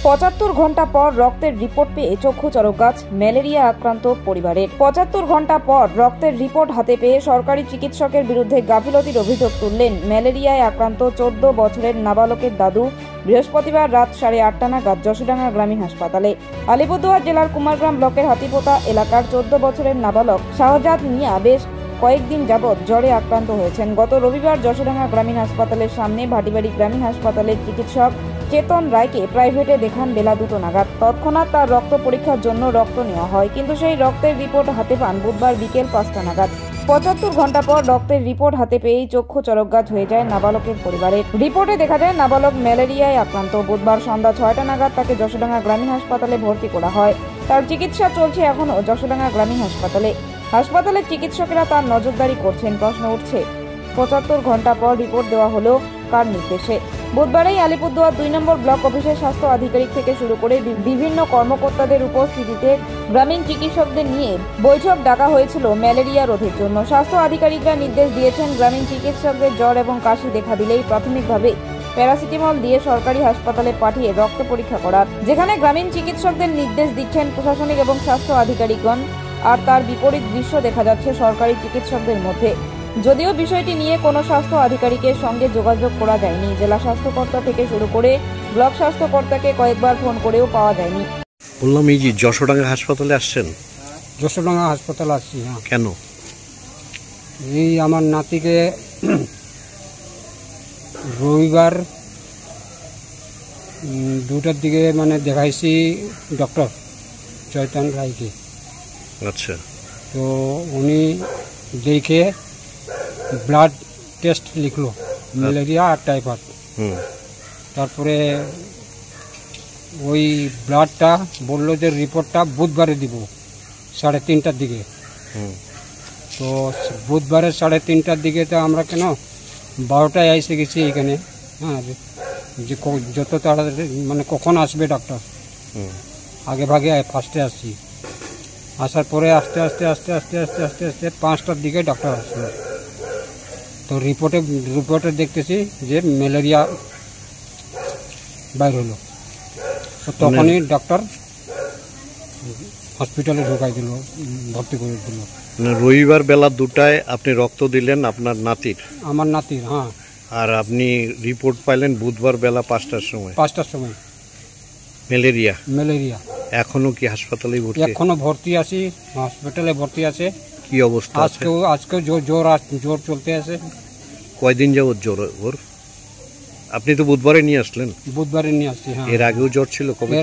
৭৫ ঘন্টা পর রক্তের রিপোর্ট পেয়ে চক্ষু চরকগাছ। ম্যালেরিয়া আক্রান্ত পরিবারের ৭৫ ঘন্টা পর রক্তের রিপোর্ট হাতে পেয়ে সরকারি চিকিৎসকের বিরুদ্ধে গাফিলতির অভিযোগ তুললেন ম্যালেরিয়ায় আক্রান্ত ১৪ বছরের নাবালকের দাদু। বৃহস্পতিবার রাত 8:30 নাগাদ যশোডাঙ্গা গ্রামীণ হাসপাতালে। আলিপুরদুয়ার জেলার কুমারগ্রাম ব্লকের হাতিপোতা এলাকার ১৪ বছরের নাবালক শাহজাদ মিয়া বেশ কয়েকদিন যাবৎ জ্বরে আক্রান্ত হয়েছেন। গত রবিবার যশোডাঙ্গা গ্রামীণ হাসপাতালের সামনে ভাটিবাড়ি গ্রামীণ হাসপাতালের চিকিৎসক চেতন রায়কে প্রাইভেটে দেখান বেলা 2টো নাগাদ। তৎক্ষণাৎ তার রক্ত পরীক্ষার জন্য রক্ত নেওয়া হয়, কিন্তু সেই রক্তের রিপোর্ট হাতে পান বুধবার বিকেল 5টা নাগাদ। ৭৫ ঘন্টা পর রক্তের রিপোর্ট হাতে পেয়েই চক্ষু চরকগাছ হয়ে যায় নাবালকের পরিবারের। রিপোর্টে দেখা যায় নাবালক ম্যালেরিয়ায় আক্রান্ত। বুধবার সন্ধ্যা 6টা নাগাদ তাকে যশোডাঙ্গা গ্রামীণ হাসপাতালে ভর্তি করা হয়। তার চিকিৎসা চলছে এখনও যশোডাঙ্গা গ্রামীণ হাসপাতালে। হাসপাতালের চিকিৎসকেরা তার নজরদারি করছেন। প্রশ্ন উঠছে, ৭৫ ঘন্টা পর রিপোর্ট দেওয়া হলো কার নির্দেশে? বুধবারেই আলিপুরদুয়ার 2 নম্বর ব্লক অফিসের স্বাস্থ্য আধিকারিক থেকে শুরু করে বিভিন্ন কর্মকর্তাদের উপস্থিতিতে গ্রামীণ চিকিৎসকদের নিয়ে বৈঠক ডাকা হয়েছিল ম্যালেরিয়া রোধের জন্য। স্বাস্থ্য আধিকারিকরা নির্দেশ দিয়েছেন গ্রামীণ চিকিৎসকদের জ্বর এবং কাশি দেখা দিলেই প্রাথমিকভাবে প্যারাসিটামল দিয়ে সরকারি হাসপাতালে পাঠিয়ে রক্ত পরীক্ষা করার, যেখানে গ্রামীণ চিকিৎসকদের নির্দেশ দিচ্ছেন প্রশাসনিক এবং স্বাস্থ্য আধিকারিকগণ। আর তার বিপরীত দৃশ্য দেখা যাচ্ছে সরকারি চিকিৎসকদের মধ্যে। যদিও বিষয়টি নিয়ে কোনো স্বাস্থ্য আধিকারিকের সঙ্গে যোগাযোগ করা যায়নি। জেলা স্বাস্থ্যকর্তা থেকে শুরু করে ব্লক স্বাস্থ্যকর্তাকে কয়েকবার ফোন করেও পাওয়া যায়নি। বললাম, এই যে যশোডাঙ্গা হাসপাতালে আসছেন? যশোডাঙ্গা হাসপাতালে আসছি। হ্যাঁ। কেন? এই আমার নাতিকে রবিবার 2টার দিকে দেখাইছি ডক্টর চৈতন রায়কে। আচ্ছা। তো উনি দেখে ব্লাড টেস্ট লিখলো, ম্যালেরিয়া আর টাইফয়েড। তারপরে ওই ব্লাডটা বললো যে রিপোর্টটা বুধবারে দিব 3:30টার দিকে। তো বুধবারে 3:30টার দিকে তো আমরা কেন 12টায় এসে গেছি এখানে। হ্যাঁ, যে যত তাড়াতাড়ি কখন আসবে ডাক্তার, আগে ভাগে ফার্স্টে আসছি। আসার পরে আস্তে আস্তে 5টার দিকে ডাক্তার আসলো। তো রিপোর্টে দেখতেছি যে ম্যালেরিয়া বাইর হলো। তো তখনই ডাক্তার হসপিটালে ঢোকাই দিল, ভর্তি করে দিল। রবিবার বেলা 2টায় আপনি রক্ত দিলেন আপনার নাতির? আমার নাতির, হ্যাঁ। আর আপনি রিপোর্ট পাইলেন বুধবার বেলা 5টার সময়? 5টার সময়। ম্যালেরিয়া এখনো কি হাসপাতালে ভর্তি? এখনো ভর্তি আছি, হসপিটালে ভর্তি আছে। কি অবস্থা? আজকেও জ্বর চলতে আছে। কয়দিন যাবত জ্বর ওর? আপনি তো বুধবারে নিয়ে আসলেন? বুধবারে নিয়ে আসছি। হ্যাঁ। এর আগেও জ্বর ছিল? কবে?